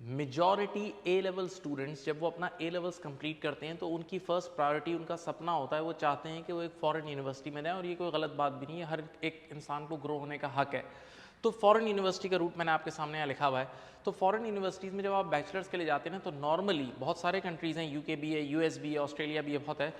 Majority ए level students जब वो अपना ए लेवल्स कंप्लीट करते हैं तो उनकी फर्स्ट प्रायोरिटी, उनका सपना होता है, वो चाहते हैं कि वो एक फॉरेन यूनिवर्सिटी में जाएं। और ये कोई गलत बात भी नहीं है, हर एक इंसान को ग्रो होने का हक है। तो फॉरेन यूनिवर्सिटी का रूट मैंने आपके सामने यहाँ लिखा हुआ है। तो फॉरेन यूनिवर्सिटीज़ में जब आप बैचलर्स के लिए जाते हैं ना, तो नॉर्मली बहुत सारे कंट्रीज़ हैं, यूके भी है, यूएस भी है, ऑस्ट्रेलिया भी है, बहुत है।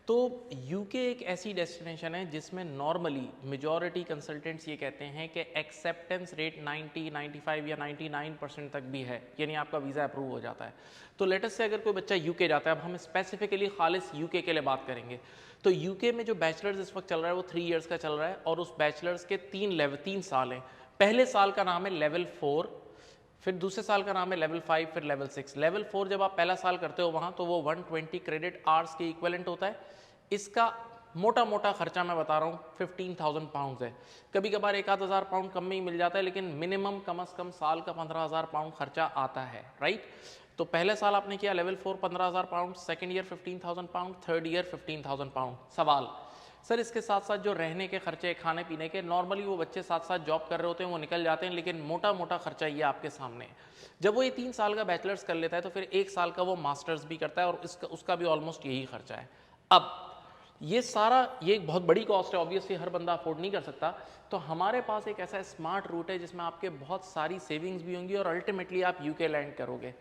तो यूके एक ऐसी डेस्टिनेशन है जिसमें नॉर्मली मेजॉरिटी कंसल्टेंट्स ये कहते हैं कि एक्सेप्टेंस रेट 90, 95 या 99% तक भी है, यानी आपका वीज़ा अप्रूव हो जाता है। तो लेटेस्ट से अगर कोई बच्चा यूके जाता है, अब हम स्पेसिफिकली खालिस यूके के लिए बात करेंगे, तो यूके में जो बैचलर्स इस वक्त चल रहा है वो 3 ईयर्स का चल रहा है और उस बैचलर्स के 3 साल हैं। पहले साल का नाम है लेवल 4, फिर दूसरे साल का नाम है लेवल 5, फिर लेवल 6। लेवल 4 जब आप पहला साल करते हो वहाँ, तो वो 120 क्रेडिट आवर्स के इक्विवेलेंट होता है। इसका मोटा मोटा खर्चा मैं बता रहा हूँ 15,000 पाउंड है। कभी कभार 1,000 पाउंड कम में ही मिल जाता है, लेकिन मिनिमम कम से कम साल का 15,000 पाउंड खर्चा आता है, राइट। तो पहले साल आपने किया level 4 15,000 pound, second year 15,000 pound, third year 15,000 pound. सवाल, सर इसके साथ साथ जो रहने के खर्चे, खाने पीने के, नॉर्मली वो बच्चे साथ साथ जॉब कर रहे होते हैं, वो निकल जाते हैं, लेकिन मोटा मोटा खर्चा ये आपके सामने है। जब वो ये 3 साल का बैचलर्स कर लेता है तो फिर 1 साल का वो मास्टर्स भी करता है और उसका भी ऑलमोस्ट यही खर्चा है। अब ये सारा, ये एक बहुत बड़ी कॉस्ट है, ऑब्वियसली हर बंदा अफोर्ड नहीं कर सकता। तो हमारे पास एक ऐसा स्मार्ट रूट है जिसमें आपके बहुत सारी सेविंग्स भी होंगी और अल्टीमेटली आप यूके लैंड करोगे।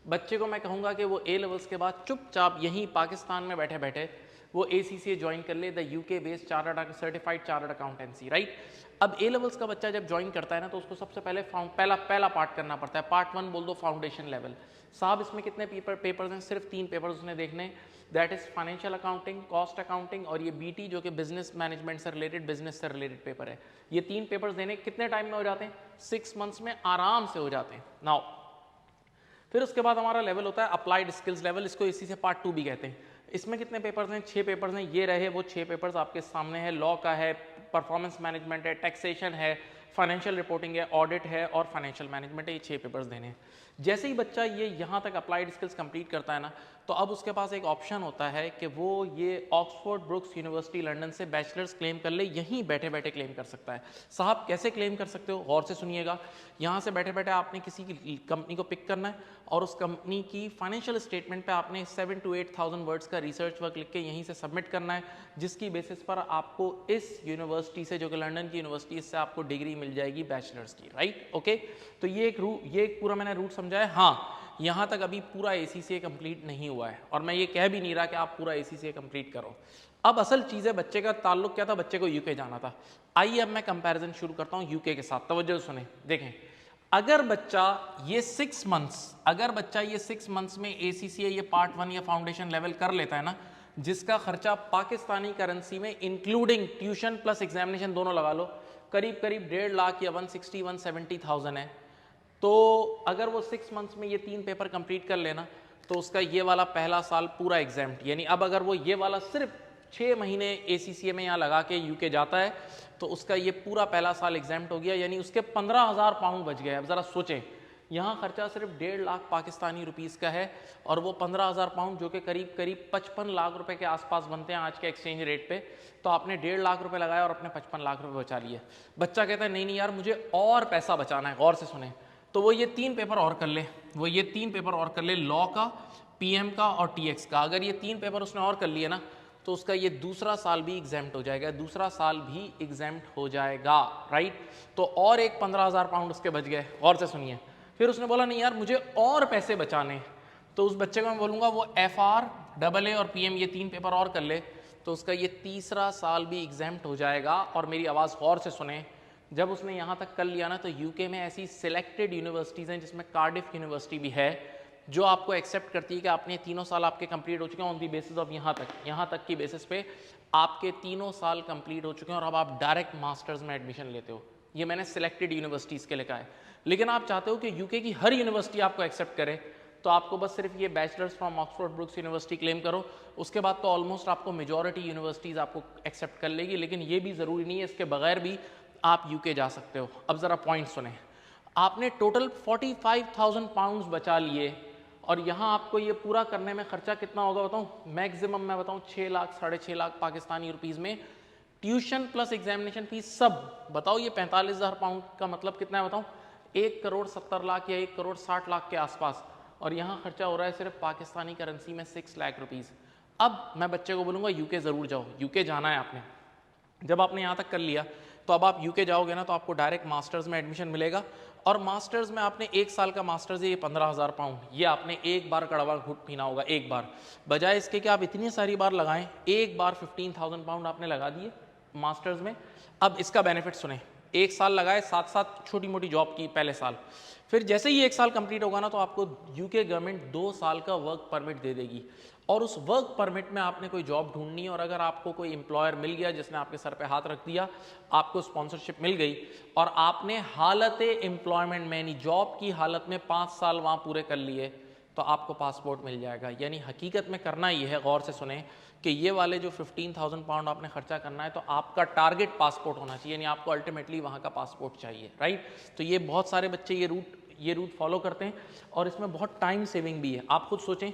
बच्चे को मैं कहूँगा कि वो ए लेवल्स के बाद चुपचाप यहीं पाकिस्तान में बैठे बैठे वो ACCA ज्वाइन कर ले, the UK based certified chartered accountancy, right. अब ए लेवल्स का बच्चा जब ज्वाइन करता है ना, तो उसको सबसे पहले पहला पार्ट करना पड़ता है। पार्ट 1 बोल दो, फाउंडेशन लेवल। साहब इसमें कितने पेपर्स हैं? सिर्फ 3 पेपर्स उसने देखने, that is financial accounting, cost accounting और ये BT जो कि बिजनेस मैनेजमेंट से रिलेटेड, बिजनेस से रिलेटेड पेपर है। ये 3 पेपर्स देने कितने टाइम में हो जाते हैं? 6 मंथ्स में आराम से हो जाते हैं। नाउ फिर उसके बाद हमारा लेवल होता है अप्लाइड स्किल्स लेवल, इसको इसी से पार्ट 2 भी कहते हैं। इसमें कितने पेपर्स हैं? 6 पेपर्स हैं। ये रहे वो 6 पेपर्स आपके सामने है। लॉ का है, परफॉर्मेंस मैनेजमेंट है, टैक्सेशन है, फाइनेंशियल रिपोर्टिंग है, ऑडिट है और फाइनेंशियल मैनेजमेंट है। ये 6 पेपर्स देने हैं। जैसे ही बच्चा ये यहाँ तक अप्लाइड स्किल्स कंप्लीट करता है ना, तो अब उसके पास एक ऑप्शन होता है कि वो ये ऑक्सफोर्ड ब्रुक्स यूनिवर्सिटी लंदन से बैचलर्स क्लेम कर ले, यहीं बैठे बैठे क्लेम कर सकता है। साहब कैसे क्लेम कर सकते हो? गौर से सुनिएगा। यहाँ से बैठे बैठे आपने किसी की कंपनी को पिक करना है और उस कंपनी की फाइनेंशियल स्टेटमेंट पे आपने 7 to 8,000 वर्ड्स का रिसर्च वर्क लिख के यहीं से सबमिट करना है, जिसकी बेसिस पर आपको इस यूनिवर्सिटी से, जो कि लंदन की यूनिवर्सिटी, इससे आपको डिग्री मिल जाएगी बैचलर्स की, राइट। ओके, तो ये एक पूरा मैंने रूट समझाया। हाँ, यहाँ तक अभी पूरा ACCA कंप्लीट नहीं हुआ है और मैं ये कह भी नहीं रहा कि आप पूरा ACCA कंप्लीट करो। अब असल चीज़ है, बच्चे का ताल्लुक क्या था? बच्चे को यूके जाना था। आइए अब मैं कंपैरिजन शुरू करता हूँ यूके के साथ। तवज्जो सुने, देखें। अगर बच्चा ये 6 मंथ्स में ACCA ये पार्ट 1 या फाउंडेशन लेवल कर लेता है ना, जिसका खर्चा पाकिस्तानी करेंसी में इंक्लूडिंग ट्यूशन प्लस एग्जामिनेशन दोनों लगा लो, करीब करीब 1.5 लाख या 160-170,000 है। तो अगर वो 6 मंथ्स में ये 3 पेपर कंप्लीट कर लेना, तो उसका ये वाला पहला साल पूरा एग्जाम्प्ट, यानी अब अगर वो ये वाला सिर्फ 6 महीने ACCA में यहाँ लगा के यूके जाता है, तो उसका ये पूरा पहला साल एग्जाम्प्ट हो गया, यानी उसके 15,000 पाउंड बच गए। अब ज़रा सोचें, यहाँ खर्चा सिर्फ 1.5 लाख पाकिस्तानी रुपीस का है और वो 15,000 पाउंड, जो कि करीब करीब 55 लाख रुपए के आसपास बनते हैं आज के एक्सचेंज रेट पे। तो आपने 1.5 लाख रुपए लगाया और अपने 55 लाख रुपए बचा लिए। बच्चा कहता है नहीं नहीं यार, मुझे और पैसा बचाना है। गौर से सुने, तो वो ये 3 पेपर और कर ले, लॉ का, PM का और TX का। अगर ये 3 पेपर उसने और कर लिए ना, तो उसका ये दूसरा साल भी एग्जाम्प्ट हो जाएगा, राइट। तो और एक 15,000 पाउंड उसके बच गए। गौर से सुनिए, फिर उसने बोला नहीं यार मुझे और पैसे बचाने, तो उस बच्चे को मैं बोलूँगा वो FR, AA और PM ये 3 पेपर और कर ले, तो उसका ये तीसरा साल भी एग्जाम्प्ट हो जाएगा। और मेरी आवाज़ गौर से सुने, जब उसने यहाँ तक कर लिया ना, तो यूके में ऐसी सिलेक्टेड यूनिवर्सिटीज़ हैं, जिसमें कार्डिफ यूनिवर्सिटी भी है, जो आपको एक्सेप्ट करती है कि आपने 3 साल आपके कंप्लीट हो चुके हैं ऑन दी बेसिस ऑफ यहाँ तक की बेसिस पे आपके 3 साल कंप्लीट हो चुके हैं और अब आप डायरेक्ट मास्टर्स में एडमिशन लेते हो। ये मैंने सिलेक्टेड यूनिवर्सिटीज़ के लिखा है। लेकिन आप चाहते हो कि यूके की हर यूनिवर्सिटी आपको एक्सेप्ट करे, तो आपको बस सिर्फ ये bachelors from Oxford brooks university claim करो, उसके बाद तो ऑलमोस्ट आपको मेजॉरिटी यूनिवर्सिटीज़ आपको एक्सेप्ट कर लेगी। लेकिन ये भी ज़रूरी नहीं है, इसके बगैर भी आप यूके जा सकते हो। अब ज़रा पॉइंट सुने, आपने टोटल 45,000 पाउंड्स बचा लिए और यहाँ आपको ये पूरा करने में खर्चा कितना होगा बताऊँ? मैक्सिमम मैं बताऊँ 6 लाख 6.5 लाख पाकिस्तानी रुपीज़ में ट्यूशन प्लस एग्जामिनेशन फीस सब। बताओ ये 45,000 पाउंड का मतलब कितना है बताऊँ? 1,70,00,000 या 1,60,00,000 के आसपास, और यहाँ खर्चा हो रहा है सिर्फ पाकिस्तानी करेंसी में 6 लाख रुपीज़। अब मैं बच्चे को बोलूँगा यूके ज़रूर जाओ, यूके जाना है आपने। जब आपने यहाँ तक कर लिया तो अब आप यूके जाओगे ना तो आपको डायरेक्ट मास्टर्स में एडमिशन मिलेगा, और मास्टर्स में आपने 1 साल का मास्टर्स है, ये 15,000 पाउंड, ये आपने एक बार कड़वा घुट पीना होगा, एक बार, बजाय इसके कि आप इतनी सारी बार लगाएं। एक बार 15,000 पाउंड आपने लगा दिए मास्टर्स में। अब इसका बेनिफिट सुने, 1 साल लगाए, साथ साथ छोटी मोटी जॉब की पहले साल, फिर जैसे ही 1 साल कंप्लीट होगा ना तो आपको यूके गवर्नमेंट 2 साल का वर्क परमिट दे देगी, और उस वर्क परमिट में आपने कोई जॉब ढूंढनी है, और अगर आपको कोई एम्प्लॉयर मिल गया जिसने आपके सर पे हाथ रख दिया, आपको स्पॉन्सरशिप मिल गई, और आपने हालत एम्प्लॉयमेंट में यानी जॉब की हालत में 5 साल वहाँ पूरे कर लिए, तो आपको पासपोर्ट मिल जाएगा। यानी हकीकत में करना ये है, गौर से सुने, कि ये वाले जो 15,000 पाउंड आपने खर्चा करना है, तो आपका टारगेट पासपोर्ट होना चाहिए, यानी आपको अल्टीमेटली वहाँ का पासपोर्ट चाहिए, राइट। तो ये बहुत सारे बच्चे ये रूट फॉलो करते हैं, और इसमें बहुत टाइम सेविंग भी है। आप खुद सोचें,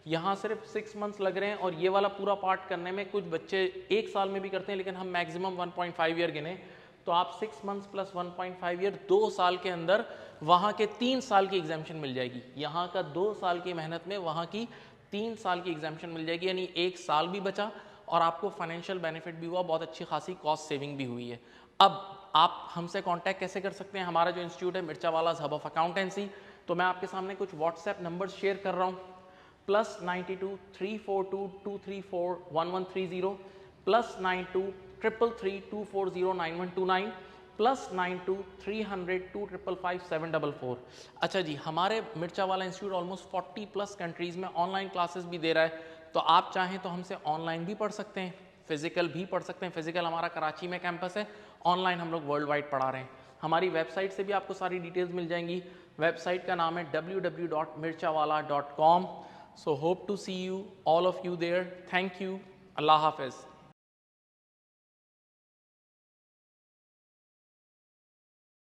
यहाँ सिर्फ 6 मंथ्स लग रहे हैं, और ये वाला पूरा पार्ट करने में कुछ बच्चे 1 साल में भी करते हैं, लेकिन हम मैक्सिमम 1.5 ईयर गिने, तो आप 6 मंथ्स प्लस 1.5 ईयर, 2 साल के अंदर वहाँ के 3 साल की एग्जामिशन मिल जाएगी। यहाँ का 2 साल की मेहनत में वहाँ की 3 साल की एग्जामिशन मिल जाएगी, यानी 1 साल भी बचा, और आपको फाइनेंशियल बेनिफिट भी हुआ, बहुत अच्छी खासी कॉस्ट सेविंग भी हुई है। अब आप हमसे कांटेक्ट कैसे कर सकते हैं? हमारा जो इंस्टीट्यूट है मिर्चावालाज़ हब ऑफ अकाउंटेंसी, तो मैं आपके सामने कुछ व्हाट्सएप नंबर शेयर कर रहा हूँ, +92 342 234 1130, +92 333 240 9129, +92 300 255 744। अच्छा जी, हमारे मिर्चावाला इंस्टीट्यूट ऑलमोस्ट 40+ कंट्रीज़ में ऑनलाइन क्लासेस भी दे रहा है, तो आप चाहें तो हमसे ऑनलाइन भी पढ़ सकते हैं, फिजिकल भी पढ़ सकते हैं। फिजिकल हमारा कराची में कैंपस है, ऑनलाइन हम लोग वर्ल्ड वाइड पढ़ा रहे हैं। हमारी वेबसाइट से भी आपको सारी डिटेल्स मिल जाएंगी। वेबसाइट का नाम है www.mirchawala.com। So hope to see you, all of you there. Thank you. Allah Hafiz.